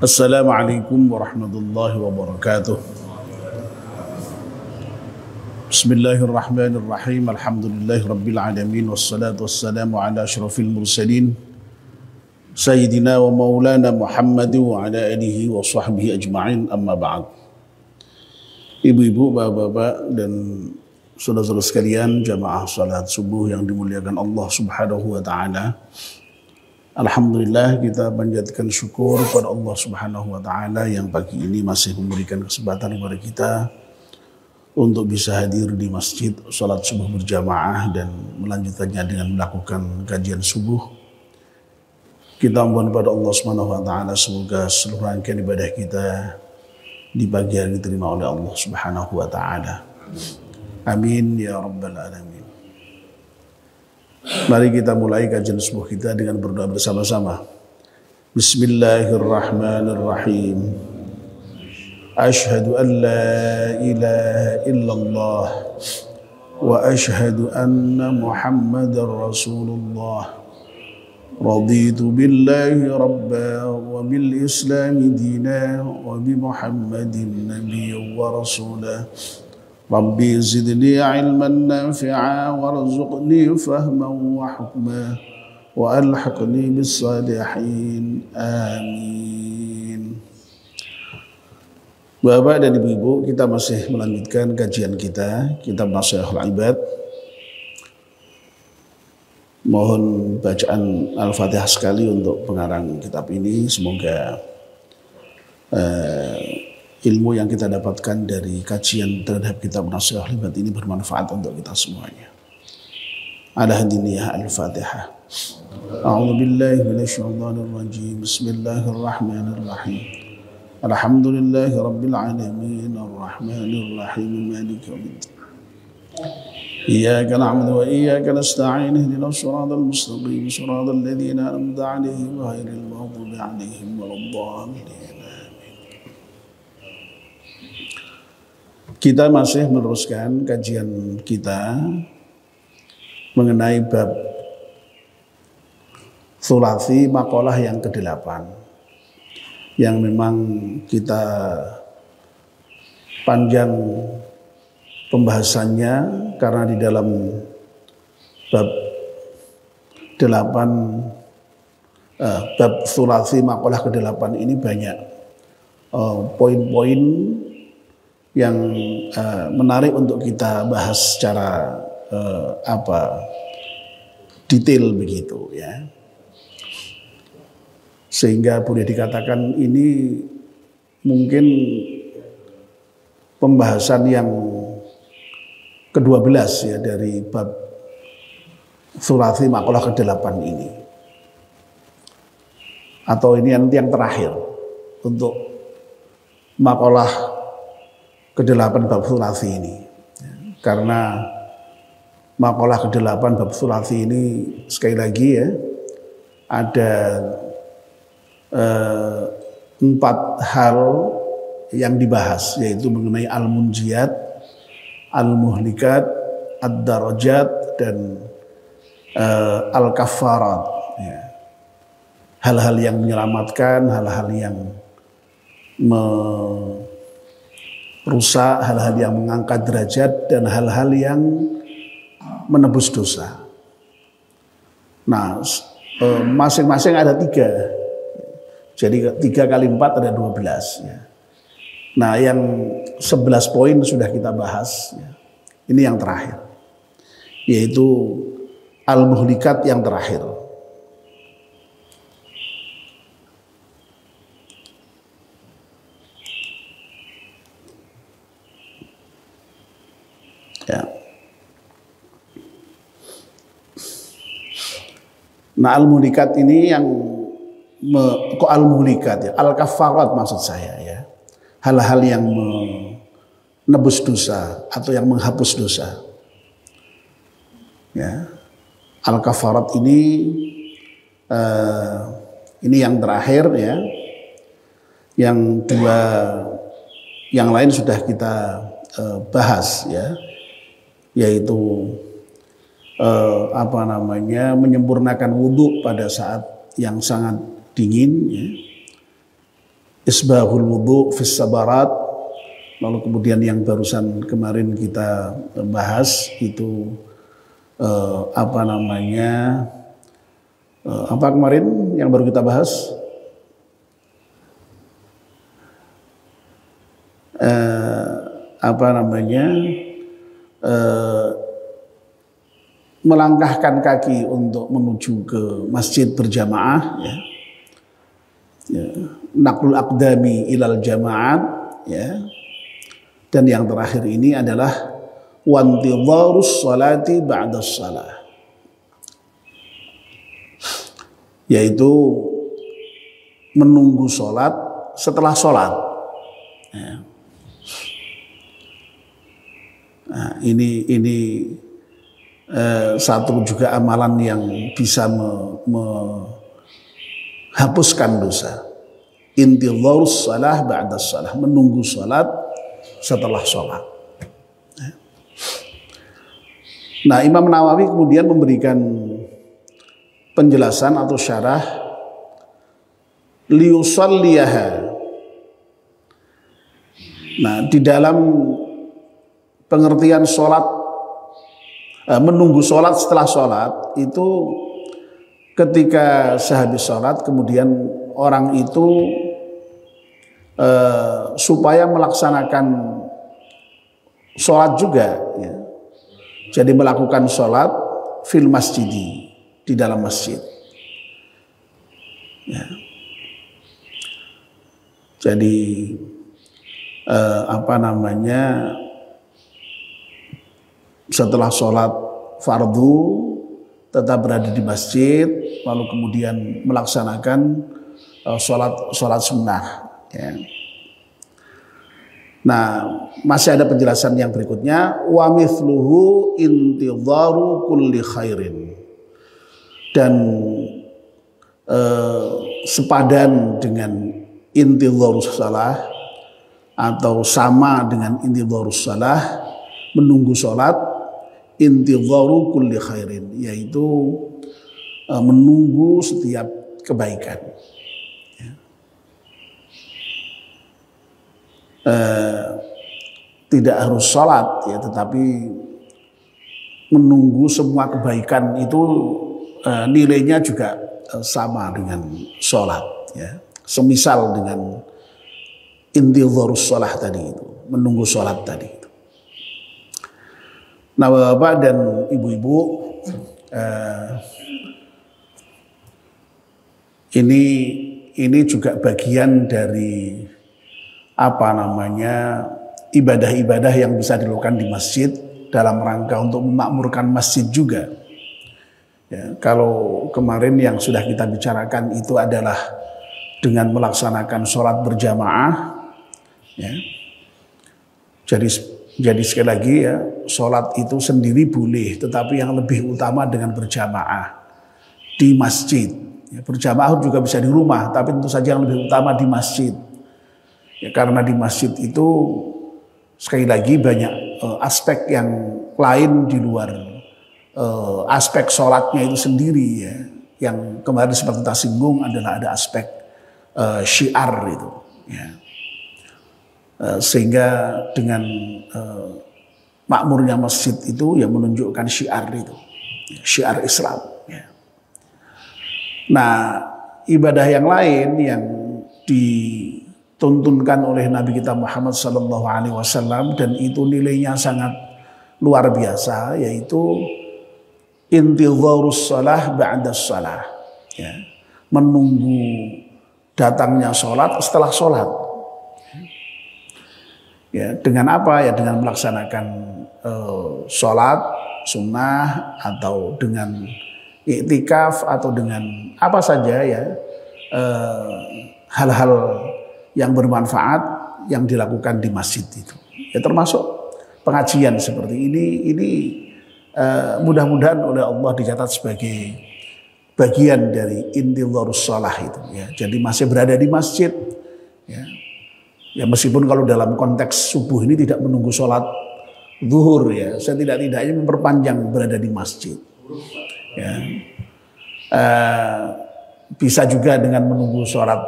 Assalamualaikum warahmatullahi wabarakatuh. Bismillahirrahmanirrahim. Alhamdulillahirabbil alamin wassalatu wassalamu ala asyrafil mursalin sayyidina wa maulana Muhammad wa ala alihi wa sahbihi ajma'in, amma ba'd. Ibu-ibu, bapak-bapak dan saudara-saudara sekalian, jamaah salat subuh yang dimuliakan Allah Subhanahu wa taala. Alhamdulillah, kita panjatkan syukur kepada Allah Subhanahu wa taala yang pagi ini masih memberikan kesempatan kepada kita untuk bisa hadir di masjid salat subuh berjamaah dan melanjutkannya dengan melakukan kajian subuh. Kita mohon kepada Allah Subhanahu wa taala semoga seluruh rangkaian ibadah kita di pagi hari diterima oleh Allah Subhanahu wa taala. Amin ya rabbal alamin. Mari kita mulai kajian subuh kita dengan berdoa bersama-sama. Bismillahirrahmanirrahim. Ashhadu an la ilaha illallah wa ashhadu anna Muhammadar Rasulullah. Raditu billahi rabba wa bil islami dina wa bi Muhammadin nabiyyan wa rasulah. Rabbi zidni ilman nafi'a warzuqni fahman wa hukma wa alhaqni bis salihin. Amin. Bapak dan ibu-ibu, kita masih melanjutkan kajian kita, kitab Nasihatul Ibad. Mohon bacaan Al-Fatihah sekali untuk pengarang kitab ini. Semoga ilmu yang kita dapatkan dari kajian terhadap kitab Nasihatul Ibad ini bermanfaat untuk kita semuanya. Ala hadiniyah Al-Fatihah. A'udzu billahi minasyaitonir rajim. Bismillahirrahmanirrahim. Alhamdulillahi rabbil alamin arrahmanir rahim maliki yaumiddin. Iyyaka na'budu wa iyyaka nasta'in ihdinas siratal mustaqim siratal ladzina an'amta 'alaihim ghairil maghdubi 'alaihim waladdallin. Kita masih meneruskan kajian kita mengenai bab Thulathi maqalah yang ke-8, yang memang kita panjang pembahasannya karena di dalam bab 8 bab Thulathi maqalah ke-8 ini banyak poin-poin yang menarik untuk kita bahas secara detail begitu ya, sehingga boleh dikatakan ini mungkin pembahasan yang ke-12 ya dari bab Thulathi maqalah ke-8 ini, atau ini nanti yang terakhir untuk maqalah ke-8 bab Thulathi ini. Karena maqalah ke-8 bab Thulathi ini sekali lagi ya, ada 4 hal yang dibahas, yaitu mengenai al-munjiyat, al-muhlikat, ad-darajat, dan al-kaffarat ya. Hal-hal yang menyelamatkan, hal-hal yang merusak, hal-hal yang mengangkat derajat, dan hal-hal yang menebus dosa. Nah, masing-masing ada 3. Jadi 3 kali 4 ada 12 ya. Nah, yang 11 poin sudah kita bahas ya. Ini yang terakhir, yaitu al-muhlikat yang terakhir. Ya. Nah, al-muhlikat ini yang kok al-muhlikat ya, al-kaffarat maksud saya ya. Hal-hal yang menebus dosa atau yang menghapus dosa. Ya. Al-kaffarat ini yang terakhir ya. Yang 2 yang lain sudah kita bahas ya. Yaitu menyempurnakan wudhu pada saat yang sangat dingin ya. isbahul wudu fis sabarat. Lalu kemudian yang barusan kemarin kita bahas itu apa kemarin yang baru kita bahas? Melangkahkan kaki untuk menuju ke masjid berjamaah, ya. Naqlul aqdami ilal jamaat, ya. Dan yang terakhir ini adalah wantidharus salati ba'das salah, yaitu menunggu sholat setelah sholat, ya. Nah, ini satu juga amalan yang bisa menghapuskan dosa. Intidharus salah ba'das salah, menunggu sholat setelah sholat. Nah, Imam Nawawi kemudian memberikan penjelasan atau syarah liusalliyaha. Nah, di dalam pengertian sholat, menunggu sholat setelah sholat itu ketika sehabis sholat kemudian orang itu supaya melaksanakan sholat juga, ya. Jadi melakukan sholat fil masjidi, di dalam masjid, ya. Jadi setelah sholat fardu tetap berada di masjid, lalu kemudian melaksanakan sholat sunnah, ya. Nah, masih ada penjelasan yang berikutnya, wa mithluhu intidharu kulli khairin, dan sepadan dengan intidharus salah atau sama dengan intidharus salah, menunggu sholat, intidharu kulli khairin, yaitu menunggu setiap kebaikan. Tidak harus sholat, ya, tetapi menunggu semua kebaikan itu nilainya juga sama dengan sholat, ya. Semisal dengan intidharus sholat tadi itu, menunggu sholat tadi itu. Nah, Bapak dan Ibu-ibu, ini juga bagian dari ibadah-ibadah yang bisa dilakukan di masjid dalam rangka untuk memakmurkan masjid juga, ya. Kalau kemarin yang sudah kita bicarakan itu adalah dengan melaksanakan sholat berjamaah, ya. Jadi sekali lagi, ya, sholat itu sendiri boleh, tetapi yang lebih utama dengan berjamaah di masjid, ya. Berjamaah juga bisa di rumah, tapi tentu saja yang lebih utama di masjid. Ya, karena di masjid itu sekali lagi banyak aspek yang lain di luar aspek sholatnya itu sendiri, ya. Yang kemarin seperti kita singgung adalah ada aspek syiar itu, ya. Sehingga dengan makmurnya masjid itu ya menunjukkan syiar itu, syiar Islam, ya. Nah, ibadah yang lain yang dituntunkan oleh Nabi kita Muhammad SAW dan itu nilainya sangat luar biasa, yaitu intidharus shalah ba'das shalah, ya. Menunggu datangnya sholat setelah sholat, ya. Dengan apa? Ya, dengan melaksanakan sholat sunnah atau dengan iktikaf atau dengan apa saja, ya, hal-hal yang bermanfaat yang dilakukan di masjid itu, ya, termasuk pengajian seperti ini mudah-mudahan oleh Allah dicatat sebagai bagian dari intidharus shalah itu, ya. Jadi masih berada di masjid, ya. Ya, meskipun kalau dalam konteks subuh ini tidak menunggu sholat zuhur, ya, setidak-tidaknya memperpanjang berada di masjid, ya. bisa juga dengan menunggu sholat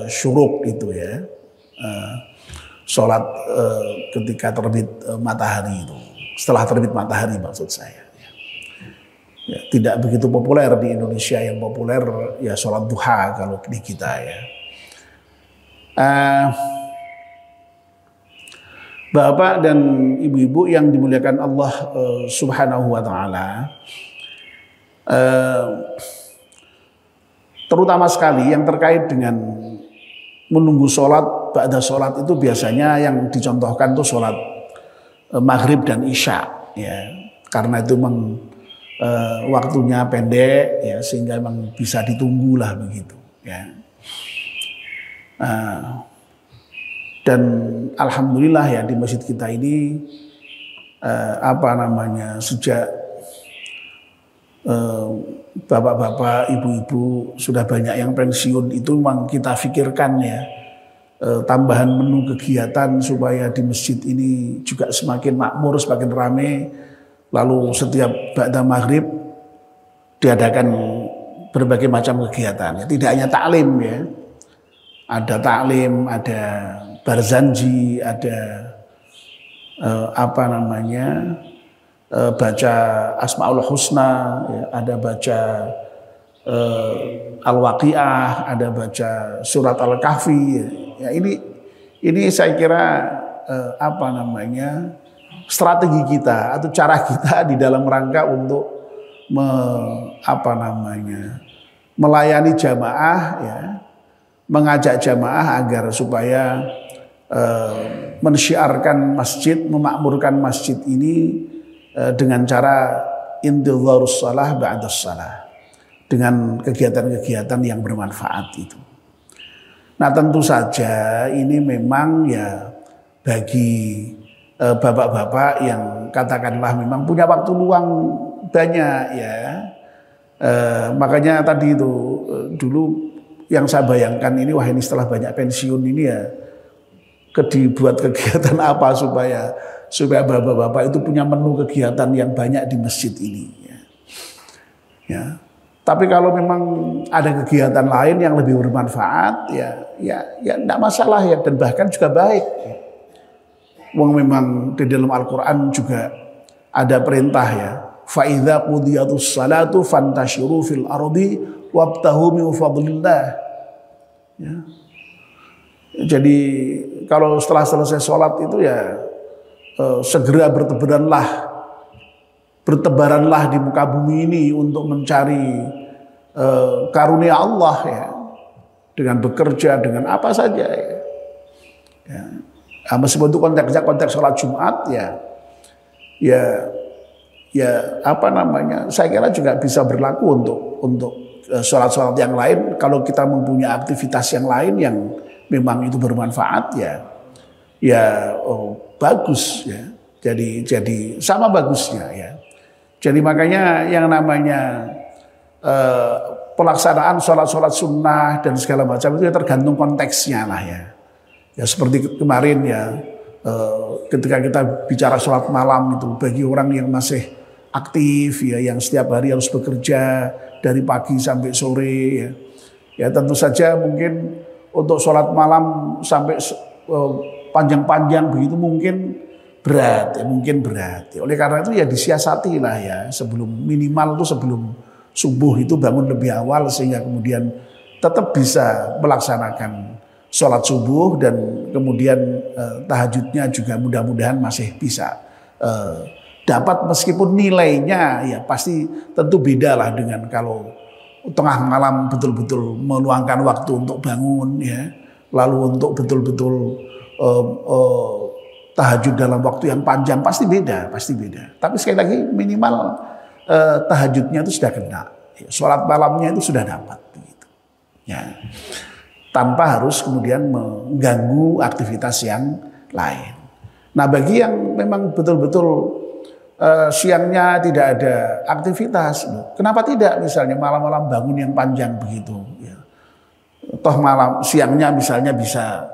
syuruk itu ya, sholat ketika terbit matahari itu, setelah terbit matahari maksud saya. Ya, tidak begitu populer di Indonesia, yang populer ya sholat duha kalau di kita ya. Bapak dan ibu-ibu yang dimuliakan Allah Subhanahu wa taala, terutama sekali yang terkait dengan menunggu sholat, ba'da sholat itu biasanya yang dicontohkan tuh sholat maghrib dan isya ya, karena itu memang waktunya pendek ya, sehingga memang bisa ditunggu lah begitu ya. Dan alhamdulillah ya di masjid kita ini sejak bapak-bapak, ibu-ibu sudah banyak yang pensiun, itu memang kita pikirkan ya, tambahan menu kegiatan supaya di masjid ini juga semakin makmur, semakin ramai. Lalu setiap ba'da maghrib diadakan berbagai macam kegiatan ya. Tidak hanya taklim ya, ada taklim, ada barzanji, ada baca Asmaul Husna ya, ada baca Al-Waqiah, ada baca surat Al-Kahfi ya. Ini saya kira strategi kita atau cara kita di dalam rangka untuk melayani jamaah ya, mengajak jamaah agar supaya mensyiarkan masjid, memakmurkan masjid ini dengan cara intidharus shalah ba'das shalah, dengan kegiatan-kegiatan yang bermanfaat itu. Nah, tentu saja ini memang ya bagi bapak-bapak yang katakanlah memang punya waktu luang banyak ya. Makanya tadi itu dulu yang saya bayangkan ini, wah ini setelah banyak pensiun ini ya, dibuat kegiatan apa supaya bapak-bapak itu punya menu kegiatan yang banyak di masjid ini ya. Ya. Tapi kalau memang ada kegiatan lain yang lebih bermanfaat ya enggak masalah ya, dan bahkan juga baik. Wong memang di dalam Al-Qur'an juga ada perintah ya, fa idza qudiyatus salatu fantashiru fil ardi wabtahu min fadlillah. Ya. Jadi kalau setelah selesai sholat itu ya segera bertebaranlah di muka bumi ini untuk mencari karunia Allah ya, dengan bekerja, dengan apa saja ya. Meskipun itu konteks sholat Jumat saya kira juga bisa berlaku untuk sholat-sholat yang lain. Kalau kita mempunyai aktivitas yang lain yang memang itu bermanfaat bagus ya. Jadi sama bagusnya ya. Jadi makanya yang namanya pelaksanaan sholat-sholat sunnah dan segala macam itu ya tergantung konteksnya lah ya. Ya seperti kemarin ya, ketika kita bicara sholat malam itu bagi orang yang masih aktif ya, yang setiap hari harus bekerja dari pagi sampai sore ya. Ya tentu saja mungkin untuk sholat malam sampai panjang-panjang begitu mungkin berat. Oleh karena itu ya disiasati lah ya, minimal sebelum subuh itu bangun lebih awal sehingga kemudian tetap bisa melaksanakan sholat subuh, dan kemudian tahajudnya juga mudah-mudahan masih bisa dapat, meskipun nilainya ya pasti tentu beda lah dengan kalau tengah malam betul-betul meluangkan waktu untuk bangun ya, lalu untuk betul-betul tahajud dalam waktu yang panjang pasti beda. Tapi sekali lagi minimal tahajudnya itu sudah kena, ya, sholat malamnya itu sudah dapat gitu. Ya. Tanpa harus kemudian mengganggu aktivitas yang lain. Nah bagi yang memang betul-betul siangnya tidak ada aktivitas, kenapa tidak misalnya malam-malam bangun yang panjang begitu ya. Toh siangnya misalnya bisa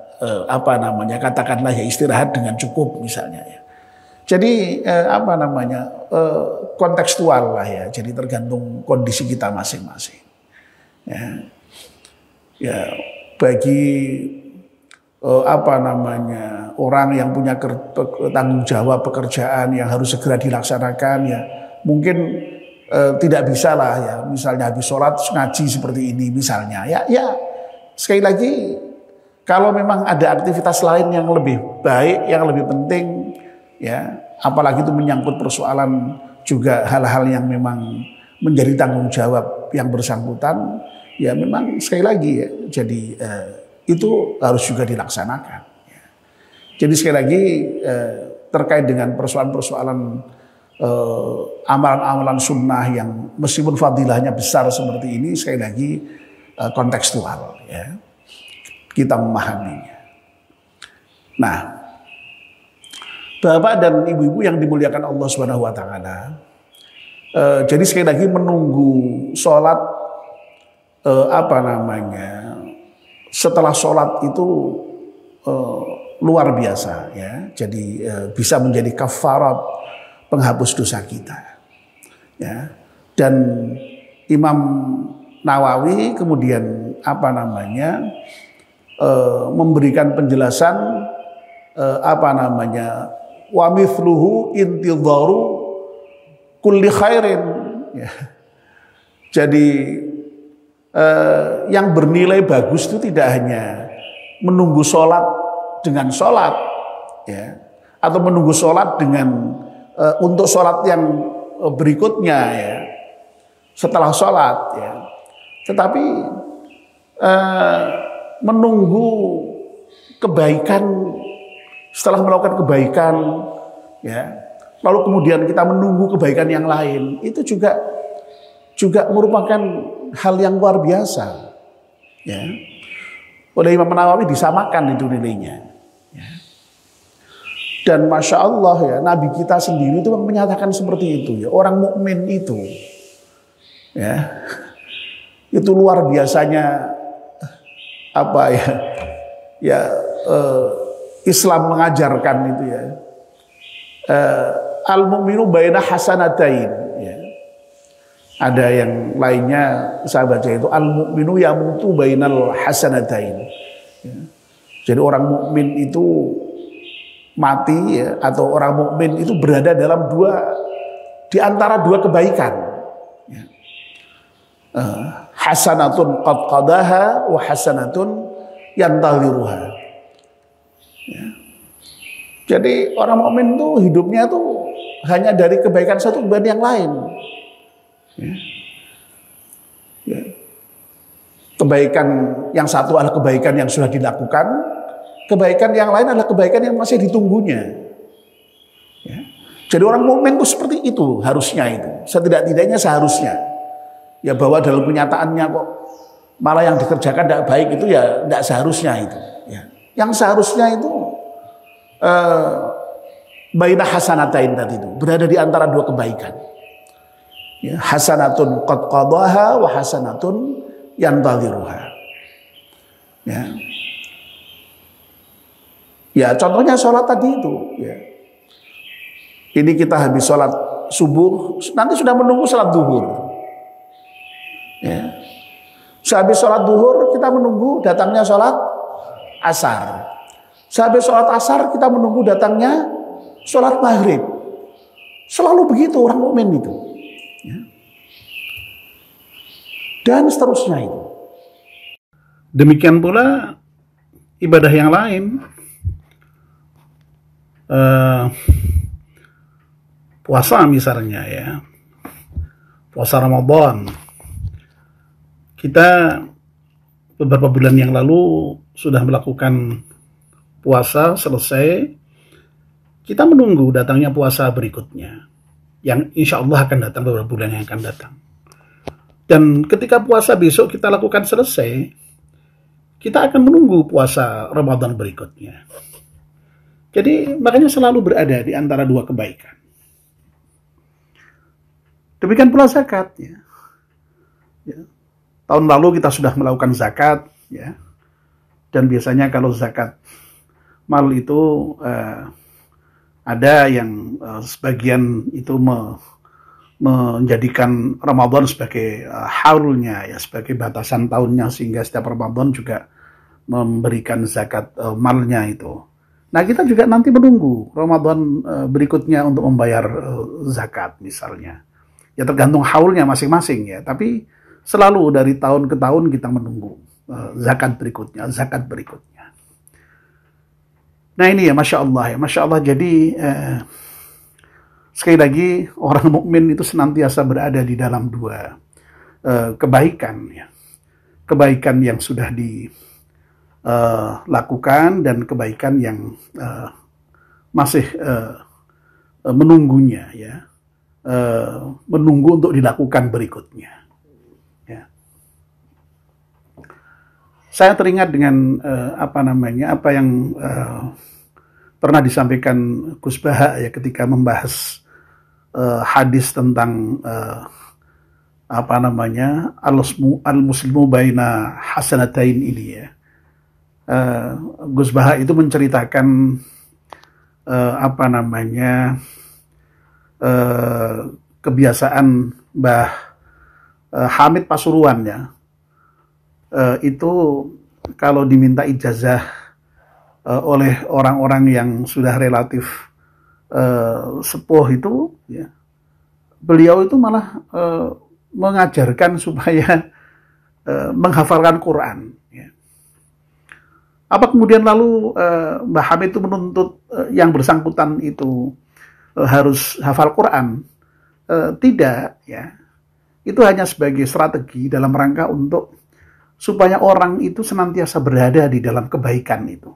katakanlah ya istirahat dengan cukup misalnya ya. Jadi kontekstual lah ya, jadi tergantung kondisi kita masing-masing ya. Ya, bagi orang yang punya tanggung jawab pekerjaan yang harus segera dilaksanakan, ya mungkin tidak bisa lah ya, misalnya habis sholat ngaji seperti ini misalnya, ya sekali lagi kalau memang ada aktivitas lain yang lebih baik, yang lebih penting, ya apalagi itu menyangkut persoalan juga hal-hal yang memang menjadi tanggung jawab yang bersangkutan, ya memang sekali lagi ya, jadi itu harus juga dilaksanakan. Jadi sekali lagi terkait dengan persoalan-persoalan amalan-amalan sunnah yang meskipun fadilahnya besar seperti ini, sekali lagi kontekstual, ya kita memahaminya. Nah, Bapak dan Ibu-ibu yang dimuliakan Allah Subhanahu Wa Taala, jadi sekali lagi menunggu sholat setelah sholat itu luar biasa, ya. Jadi bisa menjadi kafarat penghapus dosa kita, ya. Dan Imam Nawawi kemudian memberikan penjelasan wa mithluhu intidharu kulli khairin, ya. Jadi yang bernilai bagus itu tidak hanya menunggu sholat dengan sholat, ya, atau menunggu sholat dengan untuk sholat yang berikutnya, ya, setelah sholat, ya, tetapi menunggu kebaikan setelah melakukan kebaikan, ya, lalu kemudian kita menunggu kebaikan yang lain, itu juga merupakan hal yang luar biasa, ya. Oleh Imam Nawawi disamakan itu nilainya, ya. Dan masya Allah, ya, Nabi kita sendiri itu menyatakan seperti itu, ya. Orang mukmin itu, ya, itu luar biasanya Islam mengajarkan itu, ya. Al-mu'minu baina hasanatain, ya. Ada yang lainnya saya baca itu al-mu'minu yamutu bainal hasanatain, ya. Jadi orang mukmin itu mati, ya, atau orang mukmin itu berada dalam di antara dua kebaikan, ya. Hasanatun qad qadaha wa hasanatun yantadhiruha, ya. Jadi orang mukmin itu hidupnya tuh hanya dari kebaikan satu kebaikan yang lain, ya. Ya. Kebaikan yang satu adalah kebaikan yang sudah dilakukan, kebaikan yang lain adalah kebaikan yang masih ditunggunya, ya. Jadi orang mukmin itu seperti itu harusnya, itu setidak-tidaknya seharusnya, ya, bahwa dalam kenyataannya kok malah yang dikerjakan tidak baik, itu ya tidak seharusnya itu, ya. Yang seharusnya itu baina hasanatain tadi itu berada di antara dua kebaikan, ya, hasanatun qad qadaha wa hasanatun yantadhiruha, ya. Ya contohnya sholat tadi itu, ya. Ini kita habis sholat subuh, nanti sudah menunggu sholat duhur, ya. Sehabis sholat duhur kita menunggu datangnya sholat asar. Sehabis sholat asar kita menunggu datangnya sholat maghrib. Selalu begitu orang mukmin itu, ya. Dan seterusnya itu. Demikian pula ibadah yang lain, puasa misalnya, ya, puasa Ramadan. Kita beberapa bulan yang lalu sudah melakukan puasa selesai, kita menunggu datangnya puasa berikutnya yang insya Allah akan datang beberapa bulan yang akan datang. Dan ketika puasa besok kita lakukan selesai, kita akan menunggu puasa Ramadan berikutnya. Jadi makanya selalu berada di antara dua kebaikan. Demikian pula zakat, ya. Ya. Tahun lalu kita sudah melakukan zakat, ya. Dan biasanya kalau zakat mal itu ada yang sebagian itu menjadikan Ramadan sebagai haulnya, ya, sebagai batasan tahunnya, sehingga setiap Ramadan juga memberikan zakat malnya itu. Nah, kita juga nanti menunggu Ramadan berikutnya untuk membayar zakat misalnya. Ya tergantung haulnya masing-masing ya, tapi selalu dari tahun ke tahun kita menunggu zakat berikutnya, zakat berikutnya. Nah ini ya, Masya Allah ya, Masya Allah. Jadi sekali lagi, orang mukmin itu senantiasa berada di dalam dua kebaikan, ya. Kebaikan yang sudah dilakukan dan kebaikan yang masih menunggunya, ya, menunggu untuk dilakukan berikutnya. Ya. Saya teringat dengan apa yang pernah disampaikan Gus Baha ya ketika membahas hadis tentang al-muslimu baina hasanatain ini ya. Gus Baha itu menceritakan kebiasaan Mbah Hamid Pasuruan ya. Itu kalau diminta ijazah oleh orang-orang yang sudah relatif sepuh itu, ya, beliau itu malah mengajarkan supaya menghafalkan Quran. Ya. Apa kemudian lalu Mbah Hamid itu menuntut yang bersangkutan itu harus hafal Quran? Tidak, ya. Itu hanya sebagai strategi dalam rangka untuk supaya orang itu senantiasa berada di dalam kebaikan itu,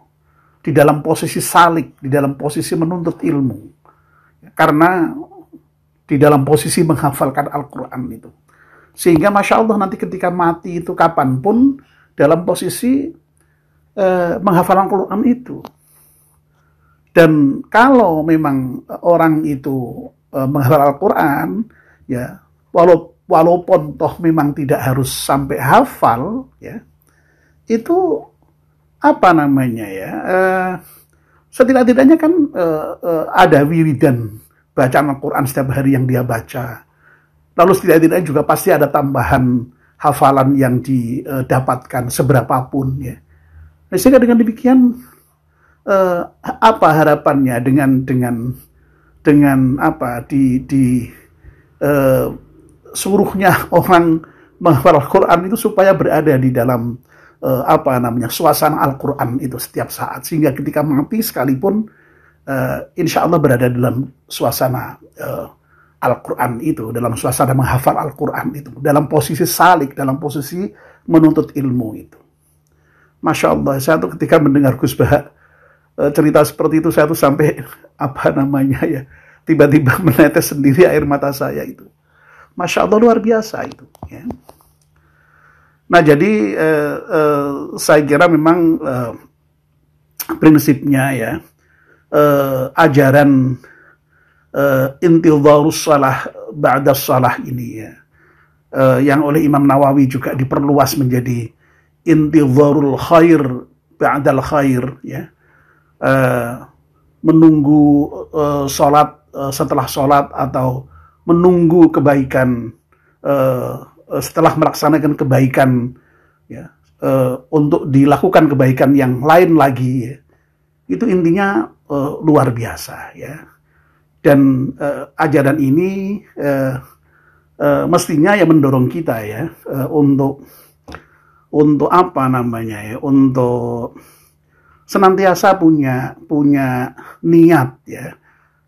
di dalam posisi salik, di dalam posisi menuntut ilmu. Karena di dalam posisi menghafalkan Al-Quran itu. Sehingga Masya Allah nanti ketika mati itu kapanpun dalam posisi menghafal Al-Quran itu. Dan kalau memang orang itu menghafal Al-Quran, ya, walaupun toh memang tidak harus sampai hafal, ya, itu setidak-tidaknya kan ada wiridan bacaan Al-Quran setiap hari yang dia baca. Lalu setidak-tidaknya juga pasti ada tambahan hafalan yang didapatkan seberapapun ya. Nah, sehingga dengan demikian apa harapannya dengan seluruhnya orang menghafal Al-Quran itu supaya berada di dalam suasana Al-Quran itu setiap saat, sehingga ketika mati sekalipun insya Allah berada dalam suasana Al-Quran itu, dalam suasana menghafal Al-Quran itu, dalam posisi salik, dalam posisi menuntut ilmu itu. Masya Allah, saya tuh ketika mendengar Gus Baha cerita seperti itu, saya tuh sampai tiba-tiba menetes sendiri air mata saya itu. Masya Allah, luar biasa itu ya. Nah jadi saya kira memang prinsipnya ya, ajaran intidharus shalah ba'da shalah ini ya, yang oleh Imam Nawawi juga diperluas menjadi intidharul khair ba'dal khair ya, menunggu sholat setelah sholat, atau menunggu kebaikan setelah melaksanakan kebaikan ya, untuk dilakukan kebaikan yang lain lagi ya. Itu intinya luar biasa ya. Dan ajaran ini mestinya ya mendorong kita ya untuk untuk senantiasa punya niat ya,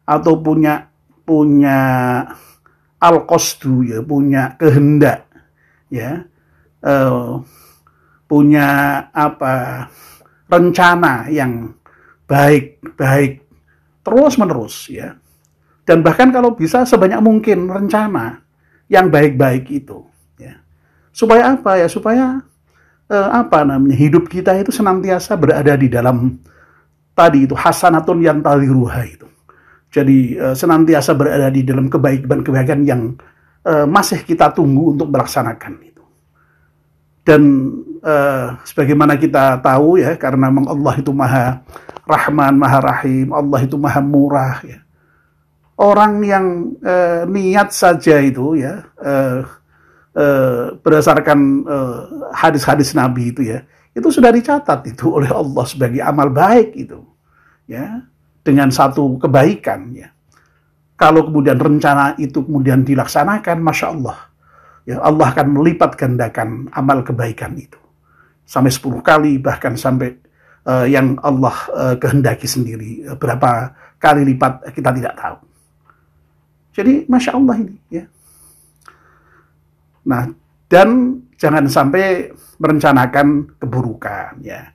atau punya al-qasdu ya, punya kehendak ya, punya rencana yang baik terus menerus ya, dan bahkan kalau bisa sebanyak mungkin rencana yang baik-baik itu ya, supaya supaya hidup kita itu senantiasa berada di dalam tadi itu hasanatun yantadhiruha itu. Jadi senantiasa berada di dalam kebaikan yang masih kita tunggu untuk melaksanakan itu. Dan sebagaimana kita tahu ya, karena Allah itu Maha Rahman, Maha Rahim, Allah itu Maha Murah ya. orang yang niat saja itu ya berdasarkan hadis-hadis Nabi itu sudah dicatat itu oleh Allah sebagai amal baik itu, ya, dengan satu kebaikan ya. Kalau kemudian rencana itu kemudian dilaksanakan, masya Allah, ya Allah akan melipat gandakan amal kebaikan itu sampai 10 kali, bahkan sampai yang Allah kehendaki sendiri berapa kali lipat kita tidak tahu. Jadi masya Allah ini ya. Nah, dan jangan sampai merencanakan keburukan ya.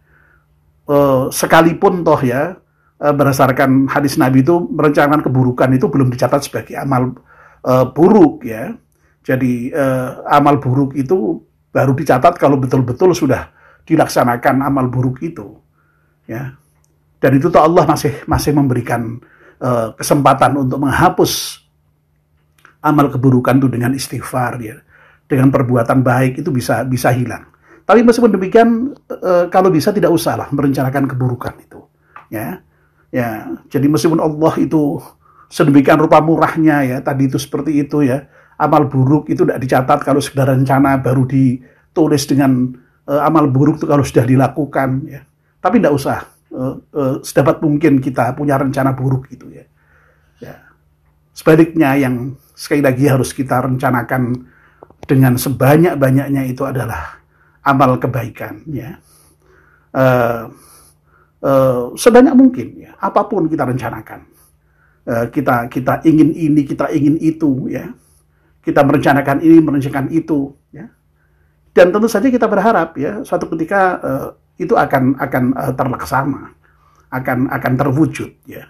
Sekalipun toh ya berdasarkan hadis Nabi itu merencanakan keburukan itu belum dicatat sebagai amal buruk ya. Jadi amal buruk itu baru dicatat kalau betul-betul sudah dilaksanakan amal buruk itu ya. Dan itu toh Allah masih memberikan kesempatan untuk menghapus amal keburukan itu dengan istighfar ya. Dengan perbuatan baik itu bisa hilang. Tapi meskipun demikian, kalau bisa tidak usahlah merencanakan keburukan itu, ya. Jadi meskipun Allah itu sedemikian rupa murahnya ya, tadi itu seperti itu ya, amal buruk itu tidak dicatat kalau sekedar rencana, baru ditulis dengan amal buruk itu kalau sudah dilakukan, ya. Tapi tidak usah, sedapat mungkin kita punya rencana buruk itu ya. Sebaliknya yang sekali lagi harus kita rencanakan dengan sebanyak-banyaknya itu adalah amal kebaikan ya. Sebanyak mungkin ya, apapun kita rencanakan. Kita ingin ini, kita ingin itu ya. Kita merencanakan ini, merencanakan itu ya. Dan tentu saja kita berharap ya suatu ketika itu akan terlaksana, akan terwujud ya.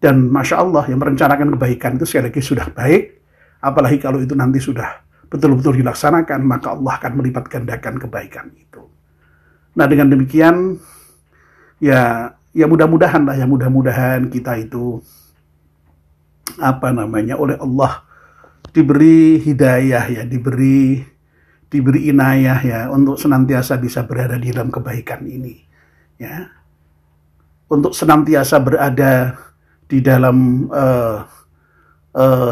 Dan masya Allah yang merencanakan kebaikan itu sekali lagi sudah baik, apalagi kalau itu nanti sudah betul-betul dilaksanakan, maka Allah akan melipat gandakan kebaikan itu. Nah dengan demikian ya mudah-mudahan lah ya, mudah-mudahan kita itu oleh Allah diberi hidayah ya, diberi inayah ya untuk senantiasa bisa berada di dalam kebaikan ini ya, untuk senantiasa berada di dalam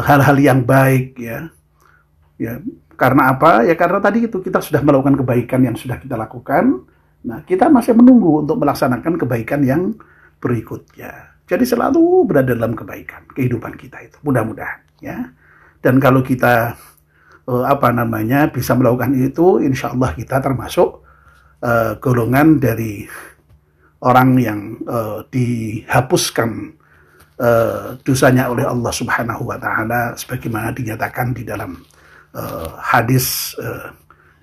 hal-hal yang baik ya. Ya, karena apa? Ya karena tadi itu kita sudah melakukan kebaikan yang sudah kita lakukan. Nah, kita masih menunggu untuk melaksanakan kebaikan yang berikutnya. Jadi selalu berada dalam kebaikan kehidupan kita itu. Mudah-mudahan ya. Dan kalau kita bisa melakukan itu, insya Allah kita termasuk golongan dari orang yang dihapuskan dosanya oleh Allah Subhanahu wa taala sebagaimana dinyatakan di dalam hadis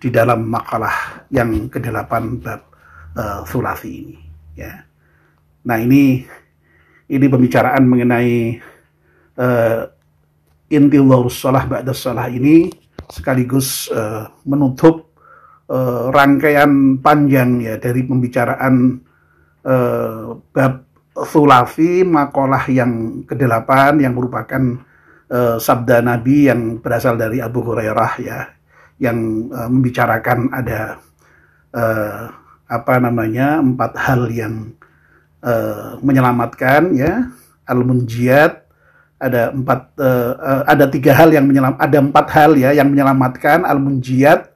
di dalam makalah yang ke-8 bab Thulathi ini ya. Nah ini pembicaraan mengenai intidharus shalah ba'da shalah ini sekaligus menutup rangkaian panjang ya dari pembicaraan bab Thulathi, makalah yang ke-8 yang merupakan sabda Nabi yang berasal dari Abu Hurairah ya, yang membicarakan ada 4 hal yang menyelamatkan ya, al-munjiyat, ada 3 hal yang ada 4 hal ya yang menyelamatkan, al-munjiyat,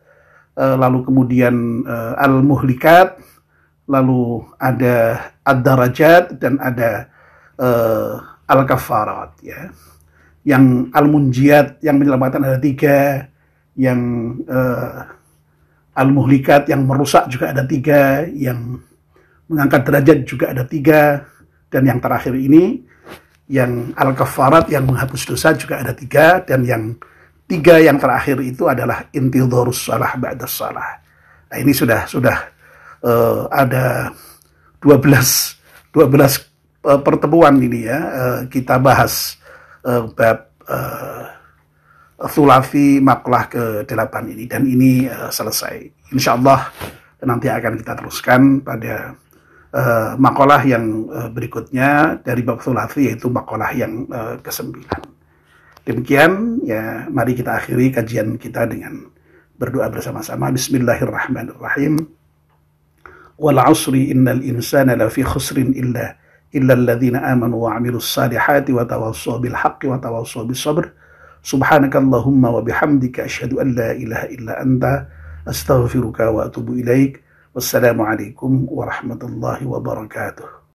lalu kemudian al-muhlikat, lalu ada ad-darajat, dan ada al-kafarat ya. Yang al-munjiyat yang menyelamatkan ada 3, yang al-muhlikat yang merusak juga ada 3, yang mengangkat derajat juga ada 3, dan yang terakhir ini yang al-kafarat yang menghapus dosa juga ada 3, dan yang 3 yang terakhir itu adalah intidharus shalah ba'da shalah. Nah ini sudah ada 12 pertemuan ini ya, kita bahas bab Thulathi makalah ke-8 ini, dan ini selesai. Insya Allah nanti akan kita teruskan pada makalah yang berikutnya dari bab Thulathi, yaitu makalah yang ke-9. Demikian ya, mari kita akhiri kajian kita dengan berdoa bersama-sama. Bismillahirrahmanirrahim. Wal 'asri innal insana lafi khusrin illa illal ladzina amanu wa 'amilus salihati wa tawassaw bil haqqi wa tawassaw bis sabr. Subhanakallahumma wa bihamdika asyhadu an la ilaha illa anta astaghfiruka wa atubu ilaik. Wassalamualaikum warahmatullahi wabarakatuh.